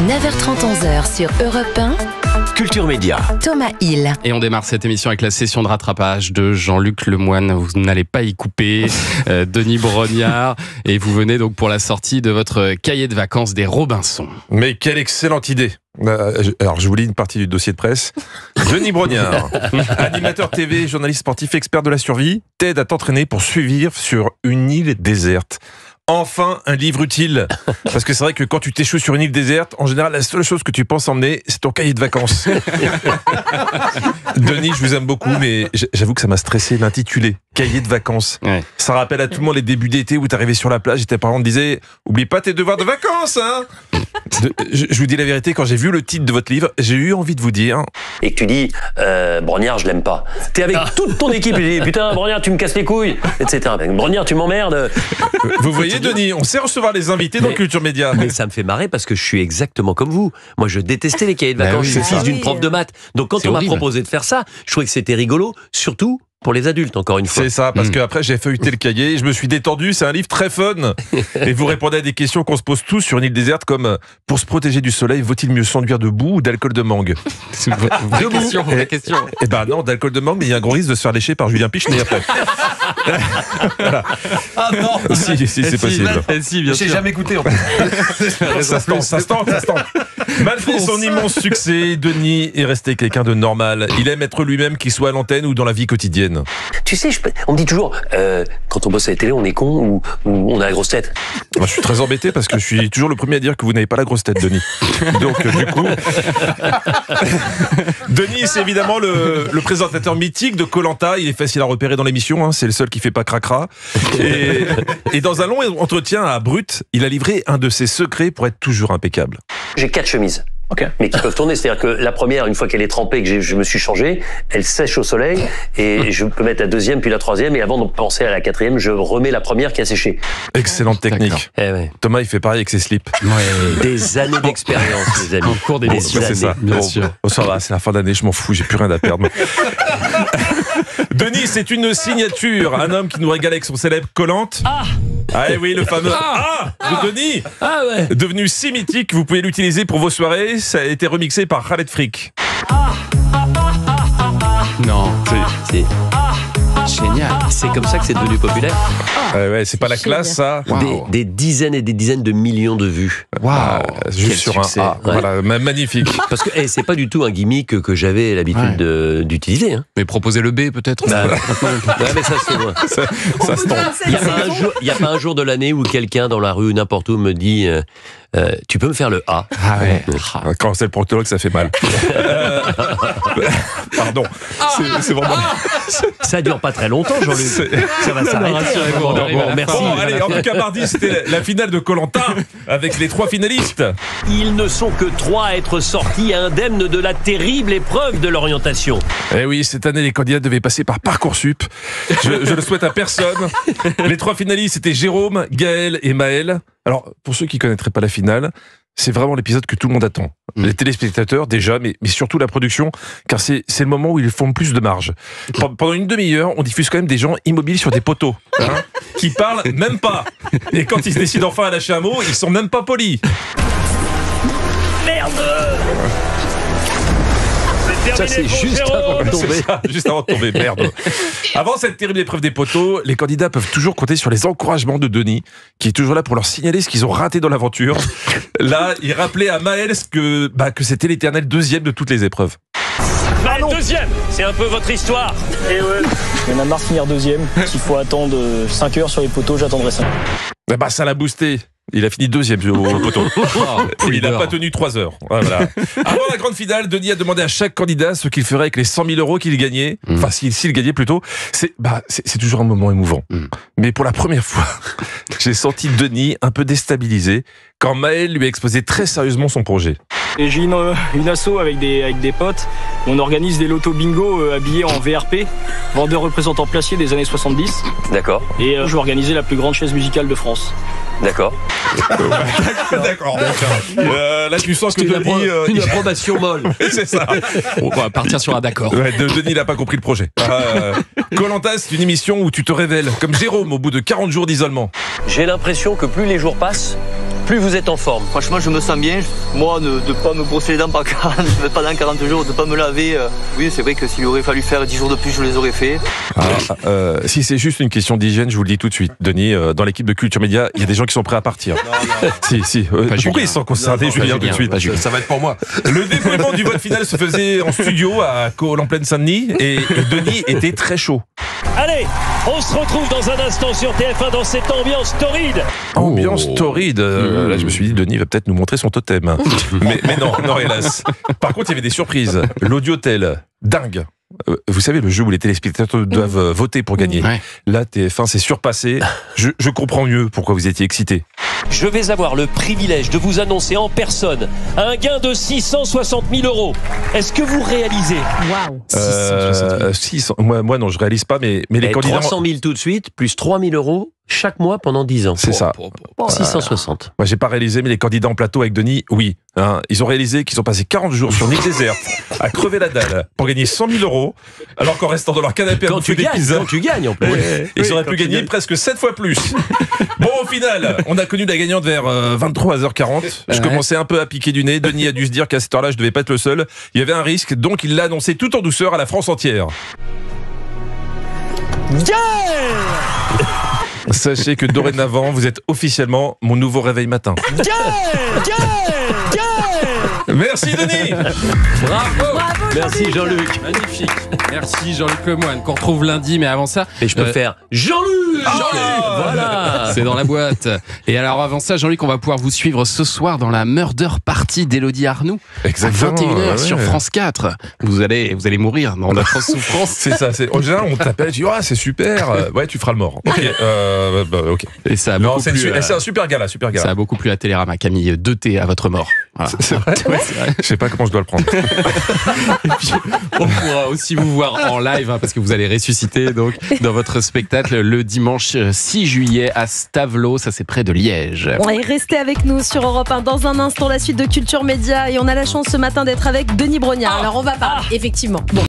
9h30, 11h sur Europe 1. Culture Média. Thomas Hill. Et on démarre cette émission avec la session de rattrapage de Jean-Luc Lemoyne. Vous n'allez pas y couper. Denis Brognard. Et vous venez donc pour la sortie de votre cahier de vacances des Robinson. Mais quelle excellente idée! Alors, je vous lis une partie du dossier de presse. Denis Brognard, animateur TV, journaliste sportif, expert de la survie, t'aide à t'entraîner pour survivre sur une île déserte. Enfin, un livre utile. Parce que c'est vrai que quand tu t'échoues sur une île déserte, en général, la seule chose que tu penses emmener, c'est ton cahier de vacances. Denis, je vous aime beaucoup, mais j'avoue que ça m'a stressé l'intitulé. Cahier de vacances. Ouais. Ça rappelle à tout le monde les débuts d'été où t'arrivais sur la plage et tes parents te disaient « Oublie pas tes devoirs de vacances, hein !» Je vous dis la vérité, quand j'ai vu le titre de votre livre, j'ai eu envie de vous dire... Et que tu dis Brognard, je l'aime pas. T'es avec toute ton équipe et tu dis putain, Brognard, tu me casses les couilles, etc. Brognard, tu m'emmerdes. Vous voyez, Denis, on sait recevoir les invités dans Culture Média. Mais ça me fait marrer parce que je suis exactement comme vous. Moi, je détestais les cahiers de vacances. Je suis fils d'une prof de maths. Donc, quand on m'a proposé de faire ça, je trouvais que c'était rigolo, surtout pour les adultes, encore une fois. C'est ça, parce qu'après j'ai feuilleté le cahier et je me suis détendu, c'est un livre très fun. Et vous répondez à des questions qu'on se pose tous sur une île déserte comme pour se protéger du soleil, vaut-il mieux s'enduire de boue ou d'alcool de mangue? C'est une vraie question. Eh ben non, d'alcool de mangue, mais il y a un gros risque de se faire lécher par Julien Pichenet après. Voilà. Ah non. Si, c'est possible. Si, bien sûr. J'ai jamais goûté en fait. Ça se tente. Malgré son immense succès, Denis est resté quelqu'un de normal. Il aime être lui-même, qu'il soit à l'antenne ou dans la vie quotidienne. Tu sais, on me dit toujours, quand on bosse à la télé, on est con ou on a la grosse tête. Moi, je suis très embêté parce que je suis toujours le premier à dire que vous n'avez pas la grosse tête, Denis. Donc, du coup... Denis, c'est évidemment le présentateur mythique de Koh-Lanta. Il est facile à repérer dans l'émission, hein. C'est le seul qui fait pas cracra. Et dans un long entretien à Brut, il a livré un de ses secrets pour être toujours impeccable. J'ai 4 chemises. Okay. Mais qui peuvent tourner, c'est-à-dire que la première, une fois qu'elle est trempée, que je me suis changé, elle sèche au soleil et je peux mettre la deuxième puis la troisième et avant de penser à la quatrième, je remets la première qui a séché. Excellente technique. Ouais. Thomas, il fait pareil avec ses slips. Ouais. Des années d'expérience, les amis. En cours des années. C'est ça. Bien sûr. Ça va, c'est la fin d'année, je m'en fous, j'ai plus rien à perdre. Denis, c'est une signature. Un homme qui nous régale avec son célèbre Koh-Lanta. Ah oui, le fameux de Denis. Ah ouais. Devenu si mythique, vous pouvez l'utiliser pour vos soirées. Ça a été remixé par Khaled Freak. Non. C'est Génial. C'est comme ça que c'est devenu populaire. Ouais, c'est pas la classe, ça. Wow. Des dizaines et des dizaines de millions de vues. Waouh. Juste Quel sur succès. un A. Ouais. Voilà, magnifique. Parce que c'est pas du tout un gimmick que j'avais l'habitude d'utiliser. Hein. Mais proposez le B peut-être. Ouais, mais ça c'est moi. Ça se tente. Il n'y a pas un jour de l'année où quelqu'un dans la rue, n'importe où, me dit tu peux me faire le A. Ah ouais. Quand c'est le proctologue, ça fait mal. Pardon. C'est vraiment... Ça dure pas très longtemps, Jean-Luc. Ça va s'arrêter. Merci. Bon, allez, en tout cas, mardi, c'était la finale de Koh-Lanta avec les 3 finalistes. Ils ne sont que 3 à être sortis indemnes de la terrible épreuve de l'orientation. Eh oui, cette année, les candidats devaient passer par Parcoursup. Je le souhaite à personne. Les 3 finalistes, c'était Jérôme, Gaël et Maël. Alors, pour ceux qui ne connaîtraient pas la finale, c'est vraiment l'épisode que tout le monde attend. Les téléspectateurs déjà, mais surtout la production, car c'est le moment où ils font le plus de marge. Pendant une demi-heure, on diffuse quand même des gens immobiles sur des poteaux, qui parlent même pas. Et quand ils se décident enfin à lâcher un mot, ils sont même pas polis. Merde! Ça, c'est juste avant de tomber. Juste avant de tomber, merde. Avant cette terrible épreuve des poteaux, les candidats peuvent toujours compter sur les encouragements de Denis, qui est toujours là pour leur signaler ce qu'ils ont raté dans l'aventure. Là, il rappelait à Maël que c'était l'éternel deuxième de toutes les épreuves. Deuxième, c'est un peu votre histoire. Et ouais. Il y en a marre de finir deuxième. S'il faut attendre 5 heures sur les poteaux, j'attendrai 5. Ça l'a boosté. Il a fini deuxième au poteau. Il n'a pas tenu 3 heures. Voilà. Avant la grande finale, Denis a demandé à chaque candidat ce qu'il ferait avec les 100 000 € qu'il gagnait. Enfin, s'il gagnait plutôt. C'est toujours un moment émouvant. Mais pour la première fois, j'ai senti Denis un peu déstabilisé quand Maël lui a exposé très sérieusement son projet. Et j'ai une asso avec des potes. On organise des lotos bingo habillés en VRP, vendeurs représentants placiers des années 70. D'accord. Et je vais organiser la plus grande chaise musicale de France. D'accord. D'accord. Là, tu sens que Denis... Une approbation molle. C'est ça. On va partir sur un d'accord. Ouais, Denis n'a pas compris le projet. Koh-Lanta, c'est une émission où tu te révèles comme Jérôme au bout de 40 jours d'isolement. J'ai l'impression que plus les jours passent, plus vous êtes en forme. Franchement, je me sens bien. Moi, de ne pas me brosser les dents pendant 40 jours, de ne pas me laver. Oui, c'est vrai que s'il aurait fallu faire 10 jours de plus, je les aurais fait. Si c'est juste une question d'hygiène, je vous le dis tout de suite. Denis, dans l'équipe de Culture Média, il y a des gens qui sont prêts à partir. Non. Si. Pourquoi ils sont concernés, Julien, tout de suite? Ça va être pour moi. Le dépouillement du vote final se faisait en studio à Cole en pleine Saint-Denis et Denis était très chaud. Allez, on se retrouve dans un instant sur TF1 dans cette ambiance torride. Ambiance torride. Là, je me suis dit, Denis va peut-être nous montrer son totem. mais non, hélas. Par contre, il y avait des surprises. L'Audiotel, dingue. Vous savez, le jeu où les téléspectateurs doivent voter pour gagner. Ouais. Là, TF1 s'est surpassé. Je comprends mieux pourquoi vous étiez excité. Je vais avoir le privilège de vous annoncer en personne un gain de 660 000 €. Est-ce que vous réalisez? Waouh. 600, moi non, je réalise pas, mais les candidats... 300 000 tout de suite, plus 3 000 € chaque mois pendant 10 ans. C'est ça. 660. Moi, j'ai pas réalisé, mais les candidats en plateau avec Denis, oui. Hein, ils ont réalisé qu'ils ont passé 40 jours sur une île déserte à crever la dalle pour gagner 100 000 €, alors qu'en restant dans leur canapé à bouffer des pizzas, Quand tu gagnes en plus. ils auraient pu gagner presque 7 fois plus. Bon, au final, on a connu la gagnante vers 23h40. Je commençais un peu à piquer du nez. Denis a dû se dire qu'à cette heure-là, je devais pas être le seul. Il y avait un risque, donc il l'a annoncé tout en douceur à la France entière. Sachez que dorénavant, vous êtes officiellement mon nouveau réveil matin. Merci Denis. Bravo. Merci Jean-Luc. Magnifique. Merci Jean-Luc Lemoyne, qu'on retrouve lundi, mais avant ça... Et je peux faire Jean-Luc. Voilà. C'est dans la boîte. Et alors avant ça, Jean-Luc, on va pouvoir vous suivre ce soir dans la Murder Party d'Élodie Arnoux. Exactement. À 21h ouais. sur France 4. Vous allez mourir dans la France souffrance. C'est ça. En général, on t'appelle, tu dis c'est super. Ouais, tu feras le mort. Ok. Ok. Et ça a Non, beaucoup c'est plu, un super gala, super gala. ça a beaucoup plu à Télérama, Camille. 2T à votre mort. Voilà. C'est vrai. Ouais, c'est vrai. Je sais pas comment je dois le prendre. Et puis, on pourra aussi vous voir en live, parce que vous allez ressusciter donc dans votre spectacle le dimanche 6 juillet à Stavelot, ça c'est près de Liège. Et restez avec nous sur Europe 1. Dans un instant, la suite de Culture Média. Et on a la chance ce matin d'être avec Denis Brognard. Alors on va parler, effectivement. Bon.